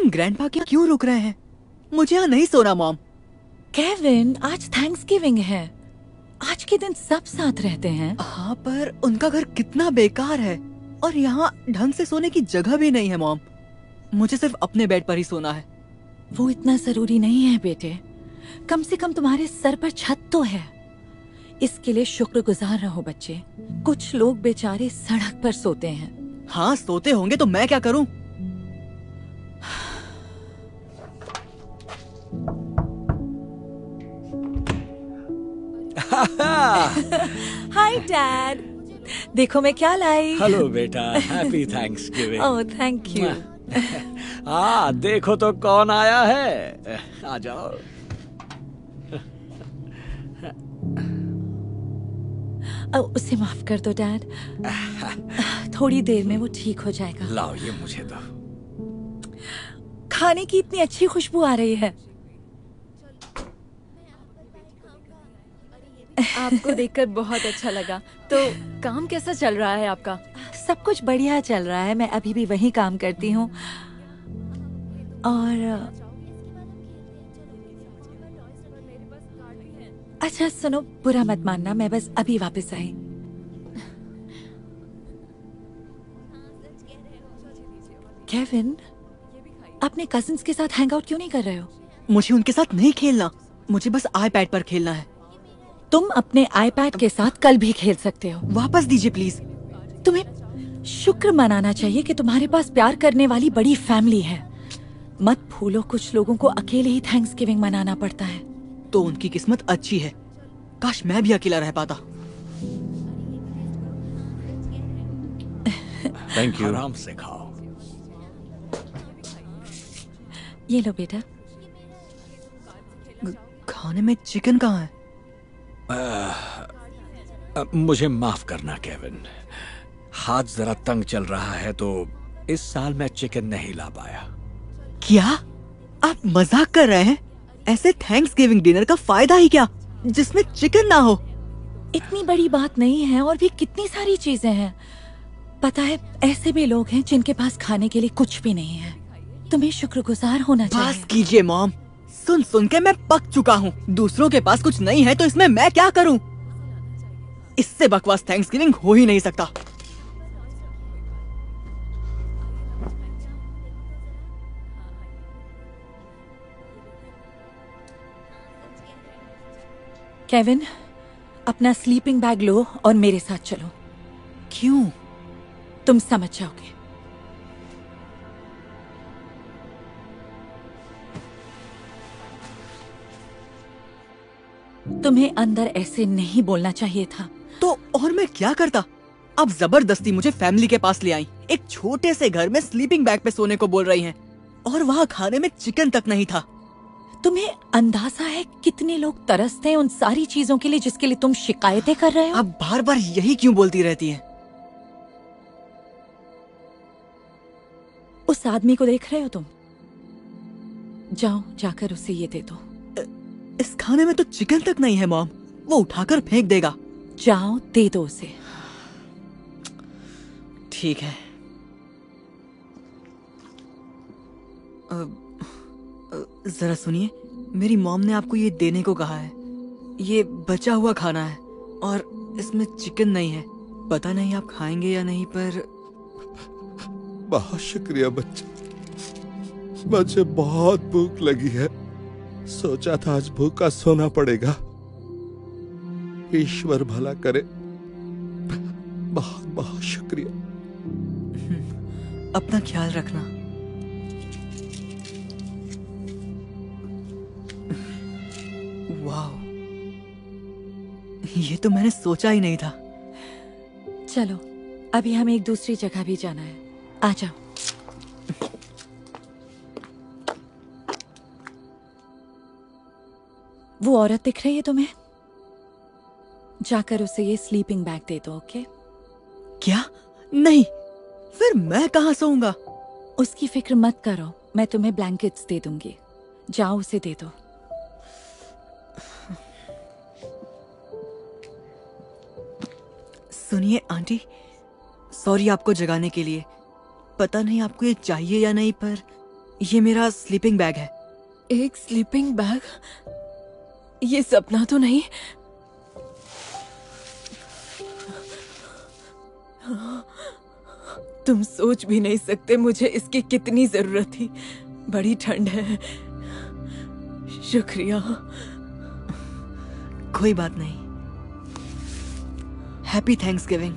हम ग्रैंडपा के यहाँ क्यों रुक रहे हैं? मुझे यहाँ नहीं सोना मॉम। केविन, आज थैंक्सगिविंग है। आज के दिन सब साथ रहते हैं। हाँ, पर उनका घर कितना बेकार है और यहाँ ढंग से सोने की जगह भी नहीं है मॉम। मुझे सिर्फ अपने बेड पर ही सोना है। वो इतना जरूरी नहीं है बेटे। कम से कम तुम्हारे सर पर छत तो है। इसके लिए शुक्रगुजार रहो बच्चे। कुछ लोग बेचारे सड़क पर सोते हैं। हाँ, सोते होंगे तो मैं क्या करूँ? हाय डैड, देखो मैं क्या लाई। हेलो बेटा, happy Thanksgiving. Oh thank you. हाँ, देखो तो कौन आया है। आ जाओ। उसे माफ कर दो डैड। थोड़ी देर में वो ठीक हो जाएगा। लाओ, ये मुझे दो। खाने की इतनी अच्छी खुशबू आ रही है। आपको देखकर बहुत अच्छा लगा। तो काम कैसा चल रहा है आपका? सब कुछ बढ़िया चल रहा है। मैं अभी भी वही काम करती हूँ। और अच्छा सुनो, बुरा मत मानना, मैं बस अभी वापस आई। केविन, अपने कजिन्स के साथ हैंग आउट क्यों नहीं कर रहे हो? मुझे उनके साथ नहीं खेलना, मुझे बस आईपैड पर खेलना है। तुम अपने आईपैड के साथ कल भी खेल सकते हो। वापस दीजिए प्लीज। तुम्हें शुक्र मनाना चाहिए कि तुम्हारे पास प्यार करने वाली बड़ी फैमिली है। मत भूलो, कुछ लोगों को अकेले ही थैंक्सगिविंग मनाना पड़ता है। तो उनकी किस्मत अच्छी है। काश मैं भी अकेला रह पाता। Thank you. आराम से खाओ। ये लो बेटा। खाने में चिकन कहाँ है? मुझे माफ करना केविन, हाथ जरा तंग चल रहा है तो इस साल मैं चिकन नहीं ला पाया। क्या आप मजाक कर रहे हैं? ऐसे थैंक्सगिविंग डिनर का फायदा ही क्या जिसमें चिकन ना हो? इतनी बड़ी बात नहीं है, और भी कितनी सारी चीजें हैं। पता है, ऐसे भी लोग हैं जिनके पास खाने के लिए कुछ भी नहीं है। तुम्हें शुक्रगुजार होना चाहिए। बस कीजिए मॉम, सुन सुन के मैं पक चुका हूँ। दूसरों के पास कुछ नहीं है तो इसमें मैं क्या करूँ? इससे बकवास थैंक्सगिविंग हो ही नहीं सकता। केविन, अपना स्लीपिंग बैग लो और मेरे साथ चलो। क्यों? तुम समझ जाओगे। तुम्हें अंदर ऐसे नहीं बोलना चाहिए था। तो और मैं क्या करता? अब जबरदस्ती मुझे फैमिली के पास ले आई। एक छोटे से घर में स्लीपिंग बैग पे सोने को बोल रही हैं, और वहाँ खाने में चिकन तक नहीं था। तुम्हें अंदाजा है कितने लोग तरसते हैं उन सारी चीजों के लिए जिसके लिए तुम शिकायतें कर रहे हो? अब बार बार यही क्यों बोलती रहती हैं? उस आदमी को देख रहे हो तुम? जाओ, जाकर उसे ये दे दो। इस खाने में तो चिकन तक नहीं है मॉम, वो उठाकर फेंक देगा। जाओ, दे दो उसे। ठीक है। जरा सुनिए, मेरी मॉम ने आपको ये देने को कहा है। ये बचा हुआ खाना है और इसमें चिकन नहीं है। पता नहीं आप खाएंगे या नहीं, पर बहुत शुक्रिया बच्चे, मुझे बहुत भूख लगी है। सोचा था आज भूखा सोना पड़ेगा। ईश्वर भला करे। बहुत बहुत शुक्रिया। अपना ख्याल रखना। वाह, ये तो मैंने सोचा ही नहीं था। चलो, अभी हमें एक दूसरी जगह भी जाना है। आ जाओ। वो औरत दिख रही है तुम्हें? जाकर उसे ये स्लीपिंग बैग दे दो, ओके? क्या? नहीं, फिर मैं कहाँ सोऊंगा? उसकी फिक्र मत करो, मैं तुम्हें ब्लैंकेट्स दे दूंगी। जाओ, उसे दे दो। सुनिए आंटी, सॉरी आपको जगाने के लिए। पता नहीं आपको ये चाहिए या नहीं, पर ये मेरा स्लीपिंग बैग है। एक स्लीपिंग बैग? ये सपना तो नहीं? तुम सोच भी नहीं सकते मुझे इसकी कितनी जरूरत थी। बड़ी ठंड है। शुक्रिया। कोई बात नहीं। Happy Thanksgiving.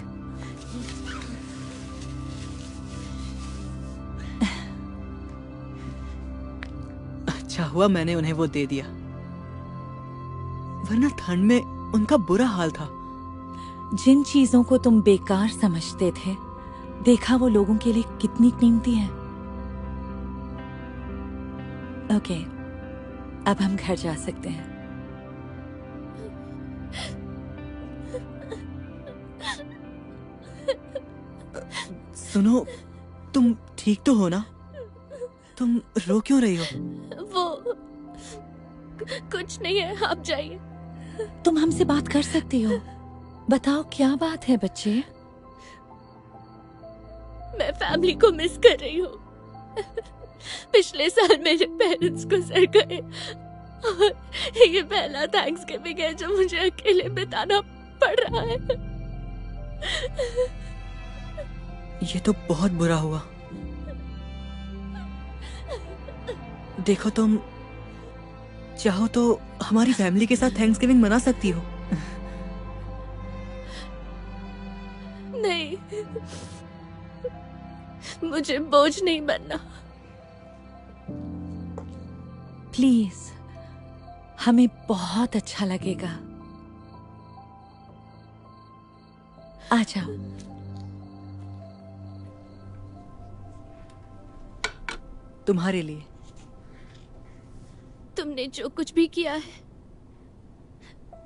अच्छा हुआ मैंने उन्हें वो दे दिया, वरना ठंड में उनका बुरा हाल था। जिन चीजों को तुम बेकार समझते थे, देखा वो लोगों के लिए कितनी कीमती है। ओके, अब हम घर जा सकते हैं। सुनो, तुम ठीक तो हो ना? तुम रो क्यों रही हो? वो कुछ नहीं है, आप जाइए। तुम हमसे बात कर सकती हो। बताओ क्या बात है बच्चे? मैं फैमिली को मिस कर रही हूँ। पिछले साल मेरे पेरेंट्स गुजर गए और ये पहला थैंक्सगिविंग है जो मुझे अकेले बिताना पड़ रहा है। ये तो बहुत बुरा हुआ। देखो, तुम चाहो तो हमारी फैमिली के साथ थैंक्सगिविंग मना सकती हो। नहीं, मुझे बोझ नहीं बनना। प्लीज, हमें बहुत अच्छा लगेगा। आ जाओ। तुम्हारे लिए। तुमने जो कुछ भी किया है,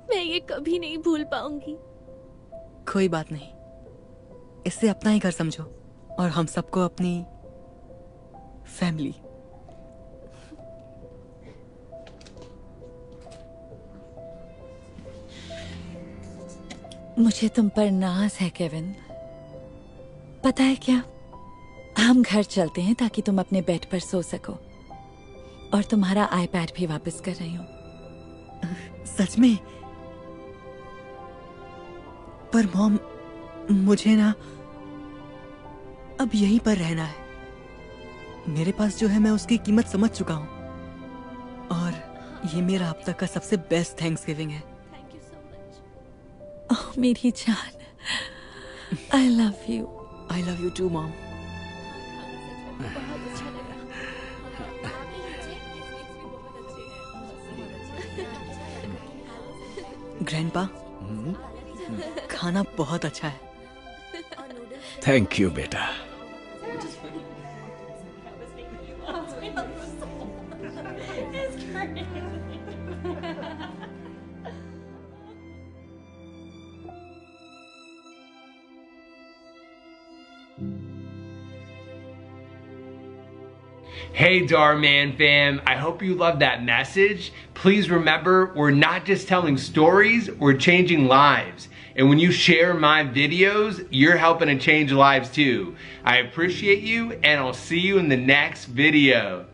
मैं ये कभी नहीं भूल पाऊंगी। कोई बात नहीं, इसे अपना ही घर समझो और हम सबको अपनी फैमिली। मुझे तुम पर नाज है केविन। पता है क्या, हम घर चलते हैं ताकि तुम अपने बेड पर सो सको। और तुम्हारा आईपैड भी वापस कर रही हूँ। सच में? पर मॉम, मुझे ना अब यहीं पर रहना है। मेरे पास जो है मैं उसकी कीमत समझ चुका हूँ और ये मेरा अब तक का सबसे बेस्ट थैंक्सगिविंग है। Thank you so much. Oh मेरी जान, I love you. I love you too mom. बहुत अच्छा लगा। ग्रैंडपा, खाना बहुत अच्छा है। थैंक यू बेटा। Hey Dhar Mann fam, I hope you loved that message. Please remember, we're not just telling stories, we're changing lives. And when you share my videos, you're helping to change lives too. I appreciate you, and I'll see you in the next video.